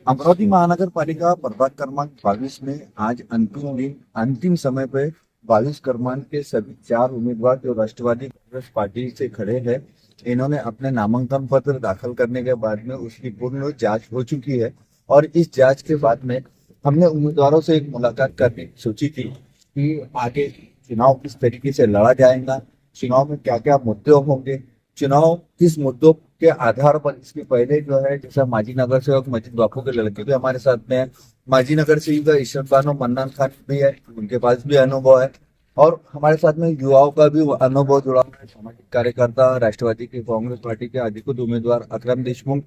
अमरावती महानगर पालिका प्रभाग क्रमांक 22 में आज अंतिम समय पे 22 क्रमांक के सभी 4 उम्मीदवार जो राष्ट्रवादी कांग्रेस पार्टी से खड़े हैं, इन्होंने अपने नामांकन पत्र दाखिल करने के बाद में उसकी पूर्ण जांच हो चुकी है। और इस जांच के बाद में हमने उम्मीदवारों से एक मुलाकात करने की सोची थी कि आगे चुनाव किस तरीके से लड़ा जाएगा, चुनाव में क्या क्या मुद्दे होंगे, चुनाव किस मुद्दों के आधार पर। इसके पहले जो है, जैसा माजी नगर सेवक मजीद बापू के लड़के भी हमारे साथ में है, माजी नगर सेविका इशरत बानो मन्नान खान भी है, उनके पास भी अनुभव है। और हमारे साथ में युवाओं का भी अनुभव जुड़ा हुआ है, सामाजिक कार्यकर्ता राष्ट्रवादी की कांग्रेस पार्टी के अधिकृत उम्मीदवार अकरम देशमुख।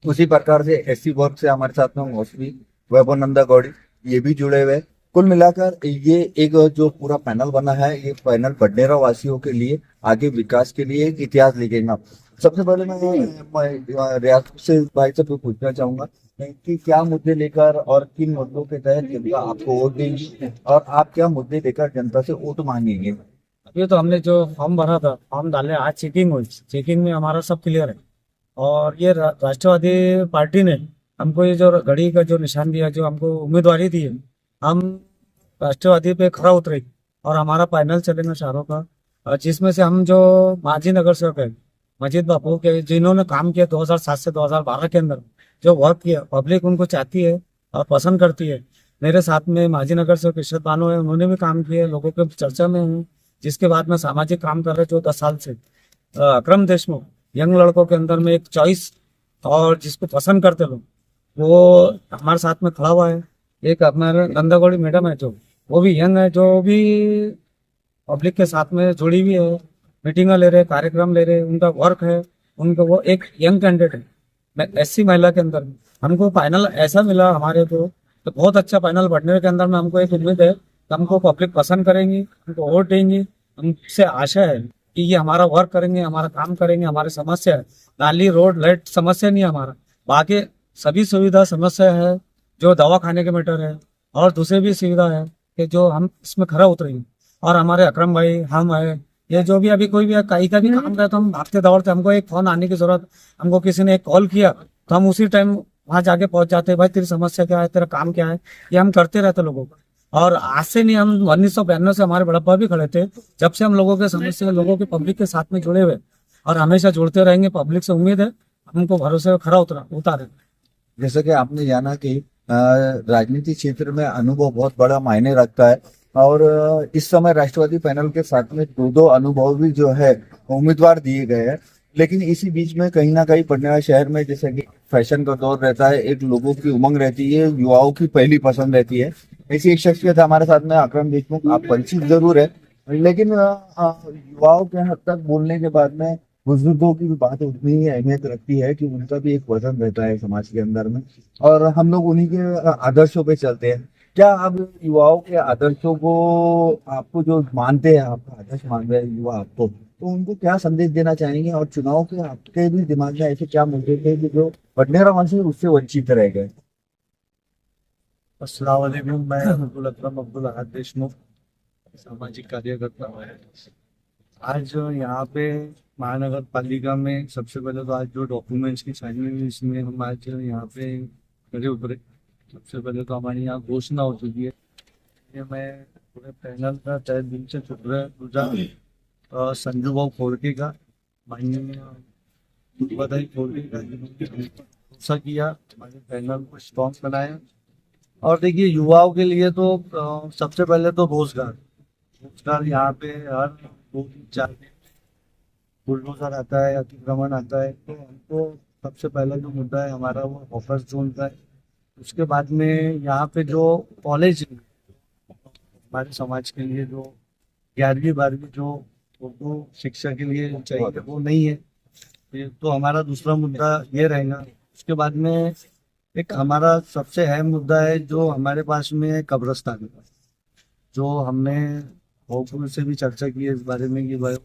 उसी प्रकार से एससी वर्ग से हमारे साथ में मौसमी वैभव नंदा गौड़ी ये भी जुड़े हुए हैं। कुल मिलाकर ये एक जो पूरा पैनल बना है, ये पैनल बडनेरा वासियों के लिए आगे विकास के लिए एक इतिहास लिखेगा। सबसे पहले मैं रियासत से भाई से पूछना चाहूंगा कि क्या मुद्दे लेकर और किन मुद्दों के तहत जनता आपको वोट देगी और आप क्या मुद्दे लेकर जनता से वोट मांगेंगे। अभी तो हमने जो फॉर्म भरा था, फॉर्म डाले, आज चेकिंग हुई। चेकिंग में हमारा सब क्लियर है। और ये राष्ट्रवादी पार्टी ने हमको ये जो घड़ी का जो निशान दिया, जो हमको उम्मीदवारी दी है, हम राष्ट्रवादी पे खरा उतरे और हमारा पैनल चलेगा चारों का। जिसमें से हम जो माजी नगर सेवक है मजीद बापू के, जिन्होंने काम किया 2007 से 2012 के अंदर, जो वर्क किया, पब्लिक उनको चाहती है और पसंद करती है। मेरे साथ में माजी नगर सेवक इशरत बानो है, उन्होंने भी काम किया, लोगों के चर्चा में हूँ। जिसके बाद में सामाजिक काम कर रहे जो 10 साल से अकरम देशमुख, यंग लड़कों के अंदर में एक चॉइस और जिसको पसंद करते लोग, वो हमारे साथ में खड़ा हुआ है। एक हमारे नंदा गौड़ी मैडम है, जो वो भी यंग है, जो भी पब्लिक के साथ में जुड़ी हुई है, मीटिंग ले रहे, कार्यक्रम ले रहे, उनका वर्क है। उनको वो एक यंग कैंडिडेट है। मैं एससी महिला के अंदर हमको फाइनल ऐसा मिला हमारे को, तो बहुत अच्छा फाइनल बढ़ने के अंदर में हमको एक उम्मीद है कि हमको पब्लिक पसंद करेंगी, हमको वोट देंगी। हमसे आशा है कि ये हमारा वर्क करेंगे, हमारा काम करेंगे। हमारी समस्या है नाली, रोड, लाइट समस्या नहीं है हमारा, बाकी सभी सुविधा समस्या है, जो दवा खाने के मैटर है और दूसरी भी सुविधा है कि जो हम इसमें खरा उतरेंगे। और हमारे अकरम भाई, हम है, ये जो भी अभी कोई भी कहीं का भी काम करे तो हम भागते दौड़ते, हमको एक फोन आने की जरूरत, हमको किसी ने एक कॉल किया तो हम उसी टाइम वहां जाके पहुंच जाते हैं। भाई तेरी समस्या क्या है, तेरा काम क्या है, ये हम करते रहते लोगों को। और आज से नहीं, हम 1992 से हमारे बड़प्पा भी खड़े थे, जब से हम लोगों के समस्या, लोगों के पब्लिक के साथ में जुड़े हुए और हमेशा जुड़ते रहेंगे। पब्लिक से उम्मीद है हमको भरोसे में खरा उतारे। जैसा कि आपने जाना कि राजनीति क्षेत्र में अनुभव बहुत बड़ा मायने रखता है। और इस समय राष्ट्रवादी पैनल के साथ में दो दो अनुभव भी जो है उम्मीदवार दिए गए हैं। लेकिन इसी बीच में कहीं ना कहीं पटना शहर में जैसे कि फैशन का दौर रहता है, एक लोगों की उमंग रहती है, युवाओं की पहली पसंद रहती है। ऐसी एक शख्सियत हमारे साथ में अकरम देशमुख, आप परिचित जरूर है, लेकिन युवाओं के हद तक बोलने के बाद में बुजुर्गों की भी बात उतनी ही अहमियत रखती है कि उनका भी एक वजन रहता है समाज के अंदर में, और हम लोग उन्हीं के आदर्शों पे चलते हैं। क्या अब युवाओं के आदर्शों को, आपको जो मानते हैं, आपका आदर्श मान रहे हैं युवा आपको, तो उनको क्या संदेश देना चाहेंगे। और चुनाव के आपके भी दिमाग में ऐसे क्या मुद्दे थे कि जो बडनेरा वासी उससे वंचित रह गए। अस्सलाम वालेकुम, मैं अब्दुल अकरम अब्दुल अहद देशमुख, सामाजिक कार्यकर्ता हूँ। आज यहाँ पे महानगर पालिका में सबसे पहले तो आज जो डॉक्यूमेंट्स की साइनिंग हुई, इसमें हम आज यहाँ पे खड़े उतरे। सबसे पहले तो हमारी यहाँ घोषणा हो चुकी है। ये मैं पूरे पैनल का तय दिल से शुक्रिया संजू भाव खोड़के का, माननीय बधाई खोड़के का, जिन्होंने भरोसा किया, हमारे पैनल को स्ट्रॉन्ग बनाया। और देखिए, युवाओं के लिए तो सबसे पहले तो रोजगार। रोजगार यहाँ पे हर 2 3 4 दिन बुलडोजर आता है, अतिक्रमण आता है, तो हमको सबसे पहला जो मुद्दा है हमारा वो बफर जोन का है। उसके बाद में यहाँ पे जो कॉलेज हमारे समाज के लिए, जो 11वीं 12वीं जो उर्दू शिक्षा के लिए चाहिए, वो नहीं है। तो हमारा दूसरा मुद्दा ये रहेगा। उसके बाद में एक हमारा सबसे अहम मुद्दा है जो हमारे पास में है, कब्रिस्तान, जो हमने भोजपुर से भी चर्चा की है इस बारे में कि भाई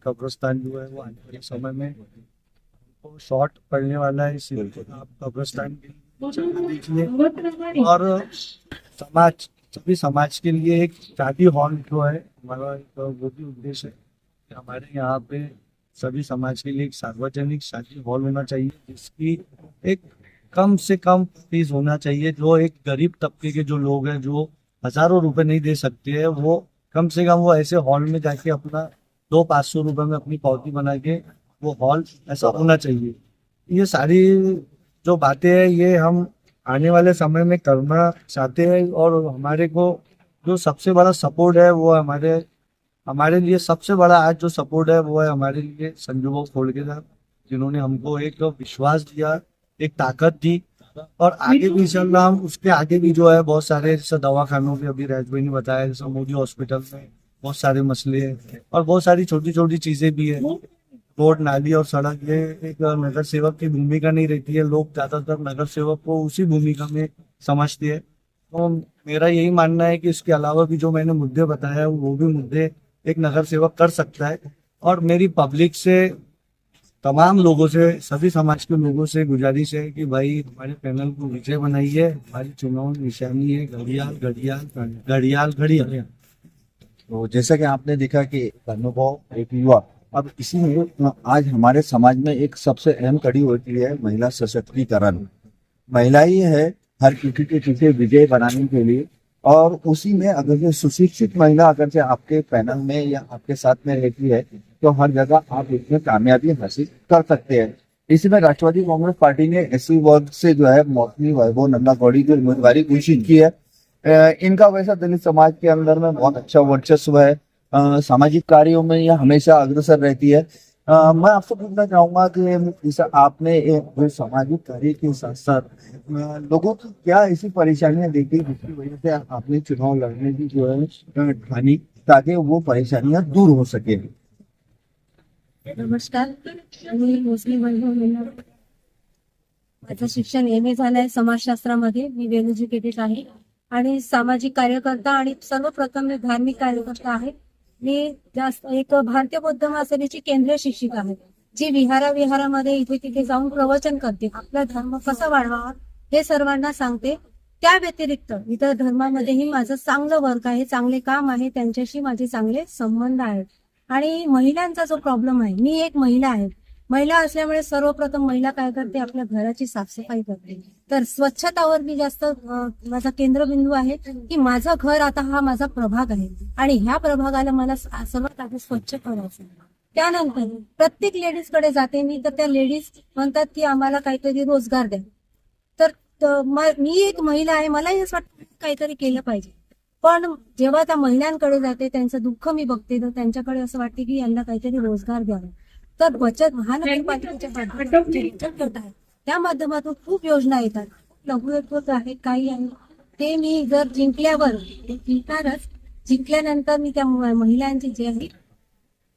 कब्रिस्तान जो है वो आने वाले समय में तो शॉर्ट पड़ने वाला है, इसीलिए आप कब्रिस्तान की जगह देखिए। और समाज, सभी समाज के लिए एक शादी हॉल जो है हमारा, एक वो भी उद्देश्य है कि हमारे यहाँ पे सभी समाज के लिए एक सार्वजनिक शादी हॉल होना चाहिए, जिसकी एक कम से कम फीस होना चाहिए। जो एक गरीब तबके के जो लोग हैं जो हजारों रुपए नहीं दे सकते हैं, वो कम से कम वो ऐसे हॉल में जाके अपना 200-500 रुपए में अपनी पावती बना के वो हॉल ऐसा होना चाहिए। ये सारी जो बातें हैं ये हम आने वाले समय में करना चाहते हैं, और हमारे को जो सबसे बड़ा सपोर्ट है वो हमारे लिए सबसे बड़ा आज जो सपोर्ट है वो है हमारे लिए संजू भाऊ खोड़के साहब, जिन्होंने हमको एक विश्वास दिया, एक ताकत दी। और आगे भी इंशाल्लाह हम उसके आगे भी जो है बहुत सारे जैसे दवाखानों पे अभी राज भाई ने बताया, जैसे मोदी हॉस्पिटल में बहुत सारे मसले हैं और बहुत सारी छोटी छोटी चीजें भी है। रोड, नाली और सड़क, ये एक नगर सेवक की भूमिका नहीं रहती है। लोग ज्यादातर नगर सेवक को उसी भूमिका में समझते हैं। तो मेरा यही मानना है कि इसके अलावा भी जो मैंने मुद्दे बताया वो भी मुद्दे एक नगर सेवक कर सकता है। और मेरी पब्लिक से, तमाम लोगों से, सभी समाज के लोगों से गुजारिश है कि भाई हमारे पैनल को विजय बनाइए। हमारी चुनाव निशानी है घड़ियाल घड़ियाल घड़ियाल घड़ियाल। तो जैसा कि आपने देखा कि अनुभव एक युवा, अब इसी में आज हमारे समाज में एक सबसे अहम कड़ी होती है महिला सशक्तिकरण। महिला ही है हर किसी के पीछे विजय बनाने के लिए, और उसी में अगर जो सुशिक्षित महिला अगर से आपके पैनल में या आपके साथ में रहती है तो हर जगह आप इसमें कामयाबी हासिल कर सकते हैं। इसमें राष्ट्रवादी कांग्रेस पार्टी ने एससी वर्ग से जो है मौसमी वैभव नंदा गौड़ी की उम्मीदवारी घोषित की है। इनका वैसा दलित समाज के अंदर में बहुत अच्छा वर्चस्व है, सामाजिक कार्यों में यह हमेशा अग्रसर रहती है। मैं आपसे पूछना चाहूंगा कि जैसे आपने जो सामाजिक कार्य के साथ साथ लोगों की क्या ऐसी परेशानियां देखी जिसकी वजह से आपने चुनाव लड़ने की जो है ठानी, ताकि वो परेशानियां दूर हो सके। नमस्कार, मी भोसले वैभव नंदा. माझं शिक्षण MA झालंय समाजशास्त्रामध्ये. मी वेल एज्युकेटेड आहे आणि सामाजिक कार्यकर्ता आणि सर्वप्रथम मी धार्मिक कार्यकर्ता आहे. मी जास्त एक भारतीय बौद्ध महासभेची केंद्रीय शिक्षिका आहे, जी विहारामध्ये इथे तिथे जाऊन प्रवचन करते. आपला धर्म कसा वाढवावा हे सर्वांना सांगते. त्या व्यतिरिक्त इतर धर्मामध्येही माझं चांगलं वर्क आहे, चांगले काम आहे, त्यांच्याशी माझे चांगले संबंध आहेत. आणि महिलांचा जो प्रॉब्लेम आहे, मी एक महिला आहे. महिला असल्यामुळे सर्वप्रथम महिला काय करते, आपल्या घराची साफसफाई करते. तर स्वच्छतावर मी जास्त माझा केंद्रबिंदू आहे की माझं घर आता हा माझा प्रभाग आहे आणि ह्या प्रभागाला मला सर्वात आधी स्वच्छ करायचं. त्यानंतर प्रत्येक लेडीज कडे जाते मी, तर त्या लेडीज म्हणतात की आम्हाला काहीतरी रोजगार द्या. तर मी एक महिला आहे, मलाही असं वाटतं काहीतरी केलं पाहिजे. पण जेव्हा त्या महिलांकडे जाते, त्यांचं दुःख मी बघते, तर त्यांच्याकडे असं वाटते की यांना काहीतरी रोजगार द्यावा. तर महानगरपालिकेच्या बचत गट आहे, त्या माध्यमातून खूप योजना येतात, लघुउद्योग आहेत, काही आहे. ते मी जर जिंकल्यानंतर मी त्या महिलांचे जे आहे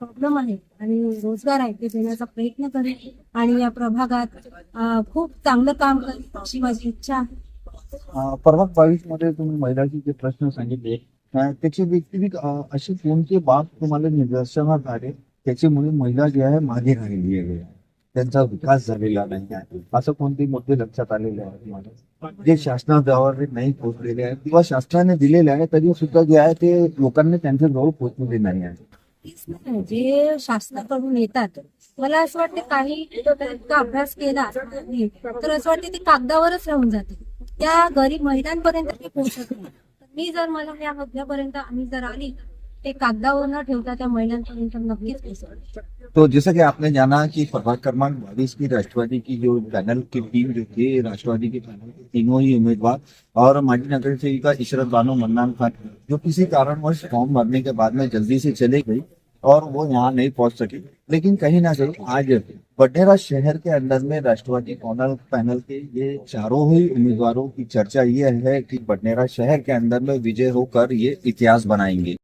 प्रॉब्लेम आहे आणि रोजगार आहे ते देण्याचा प्रयत्न करेन आणि या प्रभागात खूप चांगलं काम करेन अशी माझी इच्छा आहे. प्रभाग 22 मध्ये तुम्ही महिलांचे जे प्रश्न सांगितले, त्याची व्यक्तिगत अशी कोणती बाब तुम्हाला निदर्शनात आले त्याच्यामुळे महिला जे आहे मागे राहिली आहे, त्यांचा विकास झालेला नाही आहे, असं कोणते मुद्दे लक्षात आलेले आहेत तुम्हाला जे शासनाजवळ नाही पोहोचलेले आहेत किंवा शासनाने दिलेले आहे तरी सुद्धा जे आहे ते लोकांनी त्यांच्या जवळ पोहोचलेले नाही आहे? जे शासनाकडून येतात, मला असं वाटतं काही अभ्यास केला तर असं वाटतं ते कागदावरच राहून जाते, त्या गरीब महिलांपर्यंत ते पोहोचत नाही. मी जर मला या मुद्द्यापर्यंत आम्ही जर आली, ते कागदावर न ठेवता त्या महिलांपर्यंत नक्कीच पोहोचत. तो जैसा कि आपने जाना कि प्रभाग क्रमांक 22 की राष्ट्रवादी की जो पैनल की टीम जो थी, राष्ट्रवादी के पैनल के तीनों ही उम्मीदवार और माजी नगर सेविका इशरत बानो मन्नान खान, जो किसी कारणवश फॉर्म भरने के बाद में जल्दी से चले गई और वो यहाँ नहीं पहुंच सकी, लेकिन कहीं ना कहीं आज बडनेरा शहर के अंदर में राष्ट्रवादी पैनल के ये चारों ही उम्मीदवारों की चर्चा ये है कि बडनेरा शहर के अंदर में विजय होकर ये इतिहास बनाएंगे।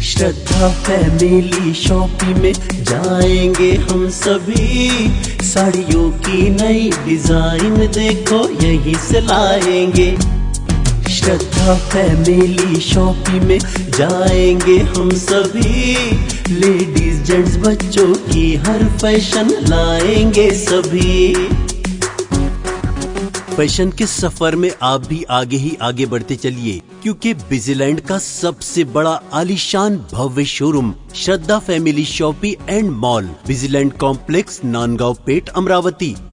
श्रद्धा फैमिली शॉपिंग में जाएंगे हम सभी, साड़ियों की नई डिजाइन देखो यहीं से लाएंगे। श्रद्धा फैमिली शॉपिंग में जाएंगे हम सभी, लेडीज जेंट्स बच्चों की हर फैशन लाएंगे सभी। फैशन के सफर में आप भी आगे ही आगे बढ़ते चलिए, क्योंकि बिजीलैंड का सबसे बड़ा आलीशान भव्य showroom Shraddha family shopping and mall, Bizilland complex, Nandgaon Peth, Amravati.